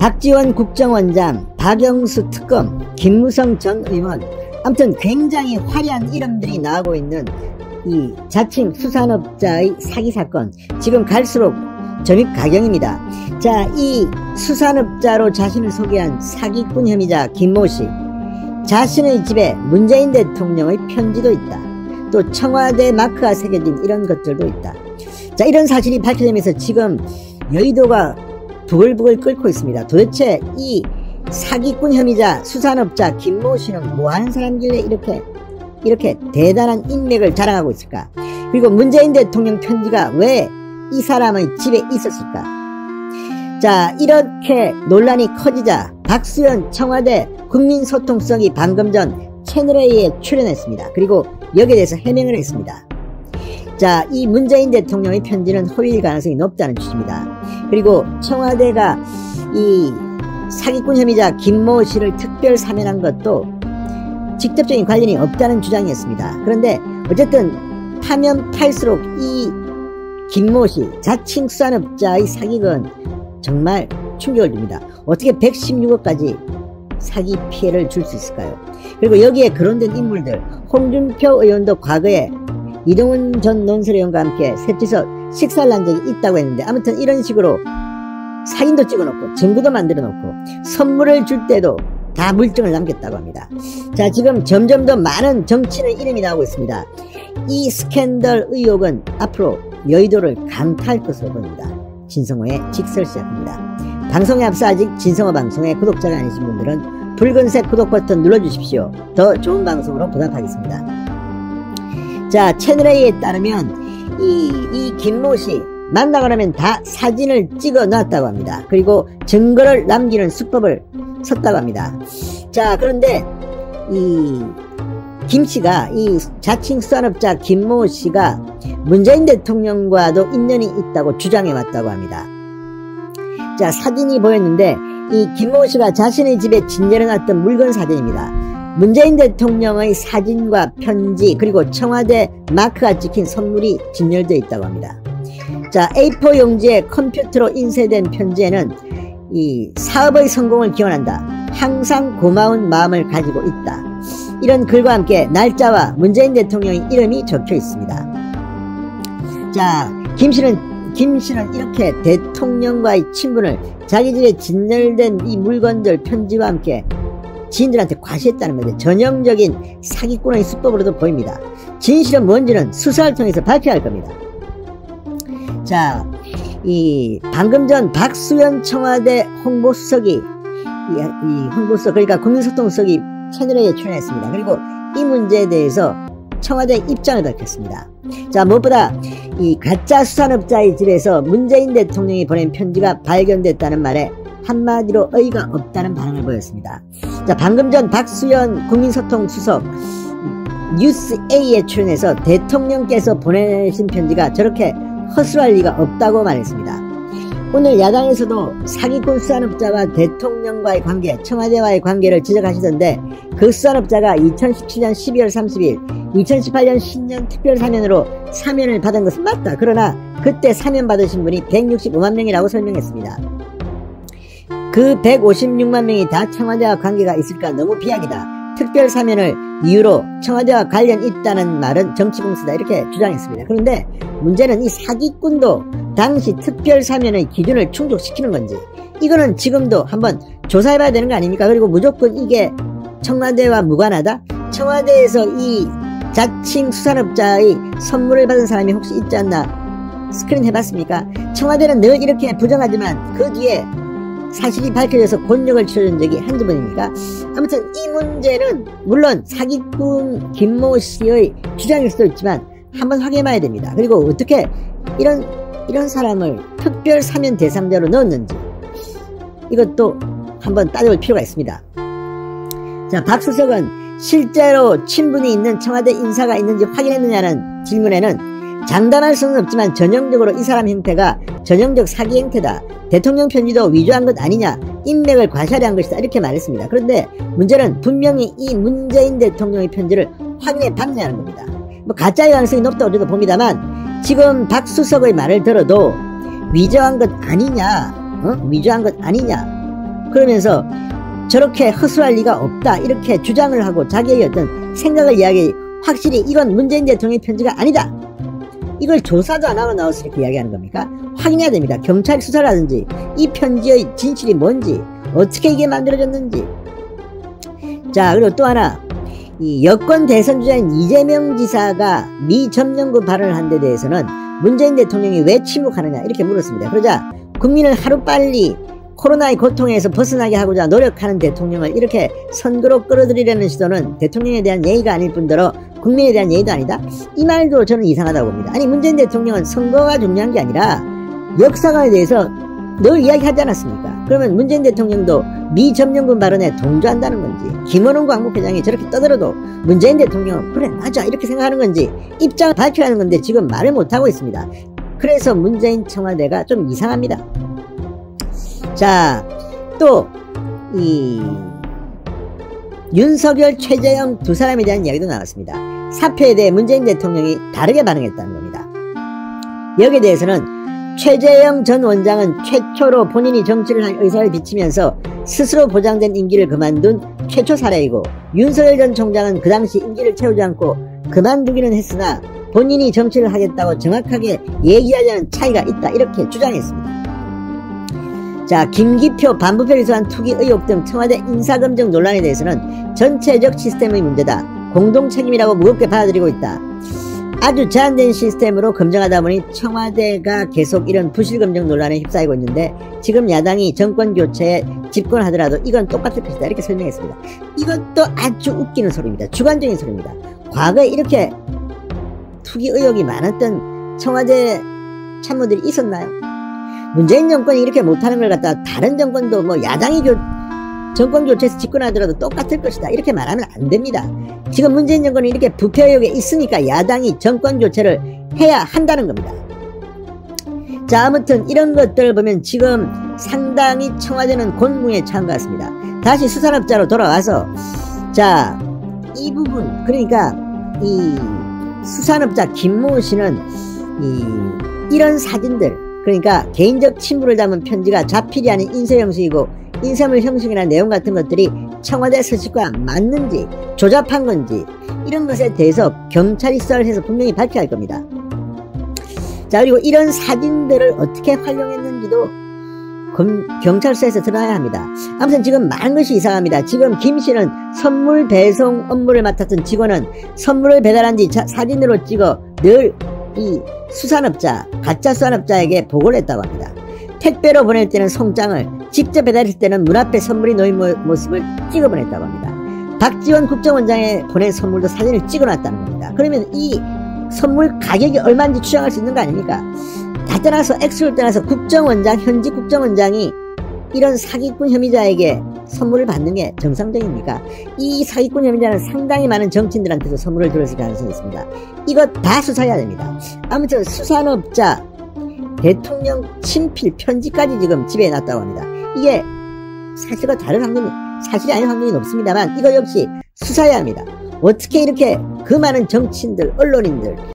박지원 국정원장, 박영수 특검, 김무성 전 의원, 아무튼 굉장히 화려한 이름들이 나오고 있는 이 자칭 수산업자의 사기 사건, 지금 갈수록 점입 가경입니다. 자, 이 수산업자로 자신을 소개한 사기꾼 혐의자 김모씨, 자신의 집에 문재인 대통령의 편지도 있다. 또 청와대 마크가 새겨진 이런 것들도 있다. 자, 이런 사실이 밝혀지면서 지금 여의도가 부글부글 끓고 있습니다. 도대체 이 사기꾼 혐의자 수산업자 김모씨는 뭐하는 사람길래 이렇게 대단한 인맥을 자랑하고 있을까? 그리고 문재인 대통령 편지가 왜 이 사람의 집에 있었을까? 자, 이렇게 논란이 커지자 박수현 청와대 국민소통성이 방금 전 채널A에 출연했습니다. 그리고 여기에 대해서 해명을 했습니다. 자, 이 문재인 대통령의 편지는 허위일 가능성이 높다는 취지입니다. 그리고 청와대가 이 사기꾼 혐의자 김모 씨를 특별 사면한 것도 직접적인 관련이 없다는 주장이었습니다. 그런데 어쨌든 파면 팔수록 이 김모 씨 자칭 수산업자의 사기건 정말 충격을 줍니다. 어떻게 116억까지 사기 피해를 줄 수 있을까요? 그리고 여기에 거론된 인물들, 홍준표 의원도 과거에 이동훈 전 논설위원과 함께 셋이서 식사를 한 적이 있다고 했는데, 아무튼 이런 식으로 사진도 찍어놓고 증거도 만들어 놓고 선물을 줄 때도 다 물증을 남겼다고 합니다. 자, 지금 점점 더 많은 정치인의 이름이 나오고 있습니다. 이 스캔들 의혹은 앞으로 여의도를 강타할 것으로 보입니다. 진성호의 직설 시작합니다. 방송에 앞서 아직 진성호 방송의 구독자가 아니신 분들은 붉은색 구독 버튼 눌러주십시오. 더 좋은 방송으로 보답하겠습니다. 자, 채널A에 따르면 이 김모씨 만나고 나면 다 사진을 찍어 놨다고 합니다. 그리고 증거를 남기는 수법을 썼다고 합니다. 자, 그런데 이 김씨가, 이 자칭 수산업자 김모씨가 문재인 대통령과도 인연이 있다고 주장해 왔다고 합니다. 자, 사진이 보였는데 이 김모씨가 자신의 집에 진열해 놨던 물건 사진입니다. 문재인 대통령의 사진과 편지, 그리고 청와대 마크가 찍힌 선물이 진열되어 있다고 합니다. 자, A4 용지에 컴퓨터로 인쇄된 편지에는 이 사업의 성공을 기원한다, 항상 고마운 마음을 가지고 있다, 이런 글과 함께 날짜와 문재인 대통령의 이름이 적혀 있습니다. 자, 김씨는 이렇게 대통령과의 친분을 자기 집에 진열된 이 물건들, 편지와 함께 지인들한테 과시했다는 것은 전형적인 사기꾼의 수법으로도 보입니다. 진실은 뭔지는 수사를 통해서 밝혀야 할 겁니다. 자, 이 방금 전 박수현 청와대 홍보수석이 이 홍보수석, 그러니까 국민소통수석이 채널A에 출연했습니다. 그리고 이 문제에 대해서 청와대 입장을 밝혔습니다. 자, 무엇보다 이 가짜 수산업자의 집에서 문재인 대통령이 보낸 편지가 발견됐다는 말에 한마디로 어이가 없다는 반응을 보였습니다. 자, 방금 전 박수현 국민소통수석 뉴스A에 출연해서 대통령께서 보내신 편지가 저렇게 허술할 리가 없다고 말했습니다. 오늘 야당에서도 사기꾼 수산업자와 대통령과의 관계, 청와대와의 관계를 지적하시던데, 그 수산업자가 2017년 12월 30일 2018년 신년 특별사면으로 사면을 받은 것은 맞다. 그러나 그때 사면 받으신 분이 165만 명이라고 설명했습니다. 그 156만 명이 다 청와대와 관계가 있을까 너무 비약이다. 특별 사면을 이유로 청와대와 관련 있다는 말은 정치공세다, 이렇게 주장했습니다. 그런데 문제는 이 사기꾼도 당시 특별 사면의 기준을 충족시키는 건지, 이거는 지금도 한번 조사해봐야 되는 거 아닙니까? 그리고 무조건 이게 청와대와 무관하다? 청와대에서 이 자칭 수산업자의 선물을 받은 사람이 혹시 있지 않나 스크린 해봤습니까? 청와대는 늘 이렇게 부정하지만 그 뒤에 사실이 밝혀져서 곤욕을 치러준 적이 한두 번입니까? 아무튼 이 문제는 물론 사기꾼 김모 씨의 주장일 수도 있지만 한번 확인해봐야 됩니다. 그리고 어떻게 이런 사람을 특별 사면 대상자로 넣었는지 이것도 한번 따져볼 필요가 있습니다. 자, 박 수석은 실제로 친분이 있는 청와대 인사가 있는지 확인했느냐는 질문에는 장담할 수는 없지만 전형적으로 이 사람 형태가 전형적 사기 형태다, 대통령 편지도 위조한 것 아니냐, 인맥을 과시하려 것이다, 이렇게 말했습니다. 그런데 문제는 분명히 이 문재인 대통령의 편지를 확인해 봤냐는 겁니다. 뭐 가짜의 가능성이 높다고 저도 봅니다만, 지금 박 수석의 말을 들어도 위조한 것 아니냐, 위조한 것 아니냐, 그러면서 저렇게 허술할 리가 없다 이렇게 주장을 하고 자기의 어떤 생각을 이야기, 확실히 이건 문재인 대통령의 편지가 아니다. 이걸 조사도 안 하고 나와서 이렇게 이야기하는 겁니까? 확인해야 됩니다. 경찰 수사라든지 이 편지의 진실이 뭔지, 어떻게 이게 만들어졌는지. 자, 그리고 또 하나, 이 여권 대선 주자인 이재명 지사가 미 점령구 발언을 한 데 대해서는 문재인 대통령이 왜 침묵하느냐 이렇게 물었습니다. 그러자 국민을 하루빨리 코로나의 고통에서 벗어나게 하고자 노력하는 대통령을 이렇게 선거로 끌어들이려는 시도는 대통령에 대한 예의가 아닐 뿐더러 국민에 대한 예의도 아니다. 이 말도 저는 이상하다고 봅니다. 아니, 문재인 대통령은 선거가 중요한 게 아니라 역사관에 대해서 늘 이야기하지 않았습니까? 그러면 문재인 대통령도 미 점령군 발언에 동조한다는 건지, 김원훈 광복회장이 저렇게 떠들어도 문재인 대통령은 그래 맞아 이렇게 생각하는 건지 입장을 밝혀야 하는 건데 지금 말을 못하고 있습니다. 그래서 문재인 청와대가 좀 이상합니다. 자, 또 이 윤석열, 최재형 두 사람에 대한 이야기도 나왔습니다. 사표에 대해 문재인 대통령이 다르게 반응했다는 겁니다. 여기에 대해서는 최재형 전 원장은 최초로 본인이 정치를 할 의사를 비치면서 스스로 보장된 임기를 그만둔 최초 사례이고, 윤석열 전 총장은 그 당시 임기를 채우지 않고 그만두기는 했으나 본인이 정치를 하겠다고 정확하게 얘기하지 않은 차이가 있다 이렇게 주장했습니다. 자, 김기표 반부패 기소한 투기 의혹 등 청와대 인사검증 논란에 대해서는 전체적 시스템의 문제다, 공동 책임이라고 무겁게 받아들이고 있다. 아주 제한된 시스템으로 검증하다 보니 청와대가 계속 이런 부실검증 논란에 휩싸이고 있는데 지금 야당이 정권교체에 집권하더라도 이건 똑같을 것이다 이렇게 설명했습니다. 이것도 아주 웃기는 소리입니다. 주관적인 소리입니다. 과거에 이렇게 투기 의혹이 많았던 청와대 참모들이 있었나요? 문재인 정권이 이렇게 못하는 걸 갖다가 다른 정권도 뭐 야당이 정권 교체에서 집권하더라도 똑같을 것이다 이렇게 말하면 안 됩니다. 지금 문재인 정권이 이렇게 부패 의혹에 있으니까 야당이 정권 교체를 해야 한다는 겁니다. 자, 아무튼 이런 것들을 보면 지금 상당히 청와대는 곤궁에 처한 것 같습니다. 다시 수산업자로 돌아와서, 자, 이 부분, 그러니까 이 수산업자 김모 씨는 이런 사진들, 그러니까 개인적 친분을 담은 편지가 자필이 아닌 인쇄 형식이고 인쇄물 형식이나 내용 같은 것들이 청와대 서식과 맞는지 조잡한 건지 이런 것에 대해서 경찰이 수사를 해서 분명히 밝혀야 할 겁니다. 자, 그리고 이런 사진들을 어떻게 활용했는지도 경찰서에서 드러나야 합니다. 아무튼 지금 많은 것이 이상합니다. 지금 김 씨는 선물 배송 업무를 맡았던 직원은 선물을 배달한 뒤 사진으로 찍어 늘 이 수산업자, 가짜 수산업자에게 보고를 했다고 합니다. 택배로 보낼 때는 송장을, 직접 배달했을 때는 문 앞에 선물이 놓인 모습을 찍어 보냈다고 합니다. 박지원 국정원장에 보낸 선물도 사진을 찍어놨다는 겁니다. 그러면 이 선물 가격이 얼마인지 추정할 수 있는 거 아닙니까? 다 떠나서 액수를 떠나서 국정원장, 현직 국정원장이 이런 사기꾼 혐의자에게 선물을 받는 게 정상적입니까? 이 사기꾼 혐의자는 상당히 많은 정치인들한테도 선물을 들었을 가능성이 있습니다. 이거 다 수사해야 됩니다. 아무튼 수산업자 대통령 친필 편지까지 지금 집에 놨다고 합니다. 이게 사실과 다른 확률이, 사실이 아닌 확률이 높습니다만 이거 역시 수사해야 합니다. 어떻게 이렇게 그 많은 정치인들, 언론인들